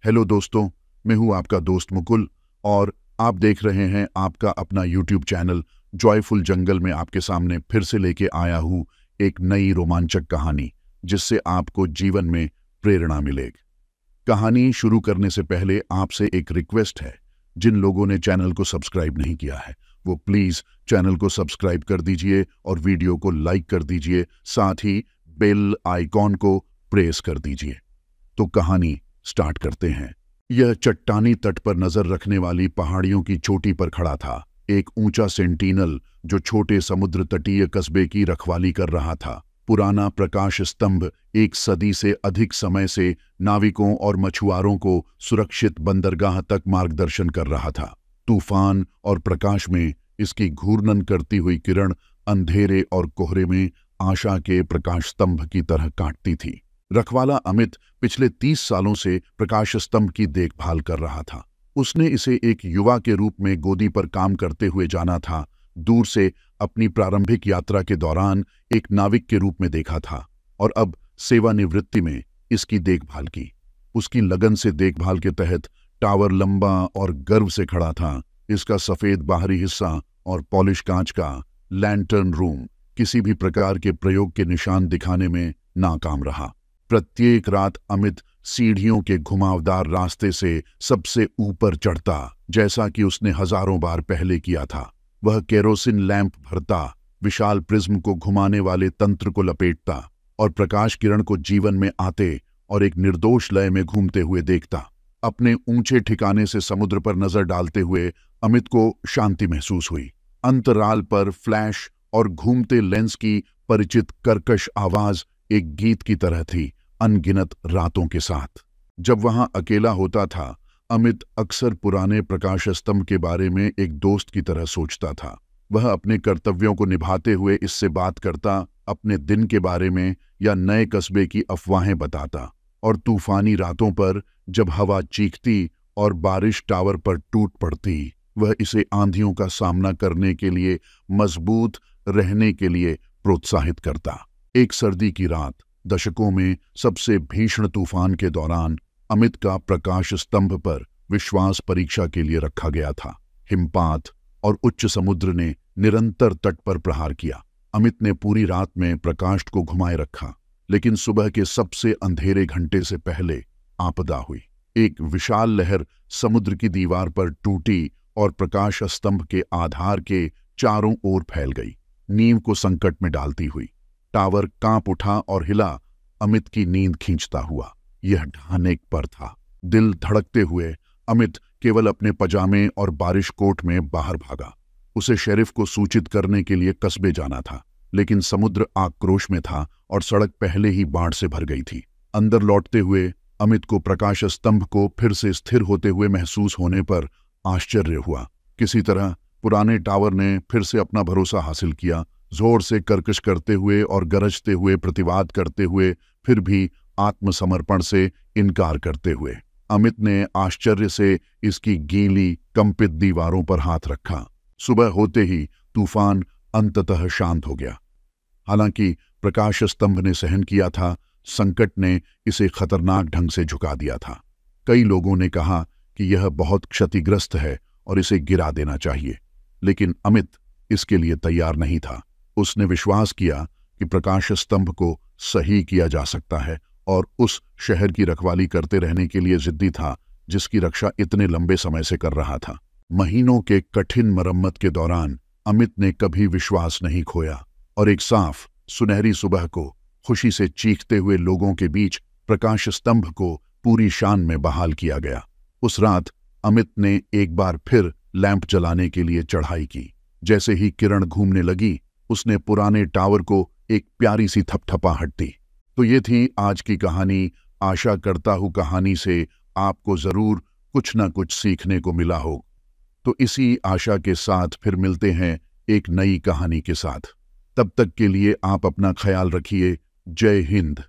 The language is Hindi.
हेलो दोस्तों, मैं हूं आपका दोस्त मुकुल और आप देख रहे हैं आपका अपना यूट्यूब चैनल जॉयफुल जंगल में आपके सामने फिर से लेके आया हूं एक नई रोमांचक कहानी जिससे आपको जीवन में प्रेरणा मिलेगी। कहानी शुरू करने से पहले आपसे एक रिक्वेस्ट है। जिन लोगों ने चैनल को सब्सक्राइब नहीं किया है वो प्लीज़ चैनल को सब्सक्राइब कर दीजिए और वीडियो को लाइक कर दीजिए, साथ ही बेल आइकॉन को प्रेस कर दीजिए। तो कहानी स्टार्ट करते हैं। यह चट्टानी तट पर नजर रखने वाली पहाड़ियों की चोटी पर खड़ा था एक ऊंचा सेंटिनल जो छोटे समुद्र तटीय कस्बे की रखवाली कर रहा था। पुराना प्रकाश स्तंभ एक सदी से अधिक समय से नाविकों और मछुआरों को सुरक्षित बंदरगाह तक मार्गदर्शन कर रहा था। तूफान और प्रकाश में इसकी घूर्णन करती हुई किरण अंधेरे और कोहरे में आशा के प्रकाश स्तंभ की तरह काटती थी। रखवाला अमित पिछले 30 सालों से प्रकाश स्तंभ की देखभाल कर रहा था। उसने इसे एक युवा के रूप में गोदी पर काम करते हुए जाना था, दूर से अपनी प्रारंभिक यात्रा के दौरान एक नाविक के रूप में देखा था और अब सेवानिवृत्ति में इसकी देखभाल की। उसकी लगन से देखभाल के तहत टावर लंबा और गर्व से खड़ा था। इसका सफेद बाहरी हिस्सा और पॉलिश कांच का लैंटर्न रूम किसी भी प्रकार के प्रयोग के निशान दिखाने में नाकाम रहा। प्रत्येक रात अमित सीढ़ियों के घुमावदार रास्ते से सबसे ऊपर चढ़ता, जैसा कि उसने हजारों बार पहले किया था। वह केरोसिन लैंप भरता, विशाल प्रिज्म को घुमाने वाले तंत्र को लपेटता और प्रकाश किरण को जीवन में आते और एक निर्दोष लय में घूमते हुए देखता। अपने ऊंचे ठिकाने से समुद्र पर नजर डालते हुए अमित को शांति महसूस हुई। अंतराल पर फ्लैश और घूमते लेंस की परिचित कर्कश आवाज एक गीत की तरह थी। अनगिनत रातों के साथ जब वहां अकेला होता था, अमित अक्सर पुराने प्रकाश स्तंभ के बारे में एक दोस्त की तरह सोचता था। वह अपने कर्तव्यों को निभाते हुए इससे बात करता, अपने दिन के बारे में या नए कस्बे की अफवाहें बताता। और तूफानी रातों पर जब हवा चीखती और बारिश टावर पर टूट पड़ती, वह इसे आंधियों का सामना करने के लिए मजबूत रहने के लिए प्रोत्साहित करता। एक सर्दी की रात, दशकों में सबसे भीषण तूफान के दौरान, अमित का प्रकाश स्तंभ पर विश्वास परीक्षा के लिए रखा गया था। हिमपात और उच्च समुद्र ने निरंतर तट पर प्रहार किया। अमित ने पूरी रात में प्रकाश को घुमाए रखा, लेकिन सुबह के सबसे अंधेरे घंटे से पहले आपदा हुई। एक विशाल लहर समुद्र की दीवार पर टूटी और प्रकाश स्तंभ के आधार के चारों ओर फैल गई, नींव को संकट में डालती हुई। टावर कांप उठा और हिला, अमित की नींद खींचता हुआ। यह ढाने पर था। दिल धड़कते हुए अमित केवल अपने पजामे और बारिश कोट में बाहर भागा। उसे शेरिफ को सूचित करने के लिए कस्बे जाना था, लेकिन समुद्र आक्रोश में था और सड़क पहले ही बाढ़ से भर गई थी। अंदर लौटते हुए अमित को प्रकाश स्तंभ को फिर से स्थिर होते हुए महसूस होने पर आश्चर्य हुआ। किसी तरह पुराने टावर ने फिर से अपना भरोसा हासिल किया। जोर से कर्कश करते हुए और गरजते हुए प्रतिवाद करते हुए, फिर भी आत्मसमर्पण से इनकार करते हुए, अमित ने आश्चर्य से इसकी गीली कंपित दीवारों पर हाथ रखा। सुबह होते ही तूफान अंततः शांत हो गया। हालांकि प्रकाश स्तंभ ने सहन किया था, संकट ने इसे खतरनाक ढंग से झुका दिया था। कई लोगों ने कहा कि यह बहुत क्षतिग्रस्त है और इसे गिरा देना चाहिए, लेकिन अमित इसके लिए तैयार नहीं था। उसने विश्वास किया कि प्रकाश स्तंभ को सही किया जा सकता है और उस शहर की रखवाली करते रहने के लिए जिद्दी था जिसकी रक्षा इतने लंबे समय से कर रहा था। महीनों के कठिन मरम्मत के दौरान अमित ने कभी विश्वास नहीं खोया और एक साफ सुनहरी सुबह को खुशी से चीखते हुए लोगों के बीच प्रकाश स्तंभ को पूरी शान में बहाल किया गया। उस रात अमित ने एक बार फिर लैंप जलाने के लिए चढ़ाई की। जैसे ही किरण घूमने लगी, उसने पुराने टावर को एक प्यारी सी थपथपाहट दी। तो ये थी आज की कहानी। आशा करता हूँ कहानी से आपको जरूर कुछ ना कुछ सीखने को मिला हो। तो इसी आशा के साथ फिर मिलते हैं एक नई कहानी के साथ। तब तक के लिए आप अपना ख्याल रखिए। जय हिंद।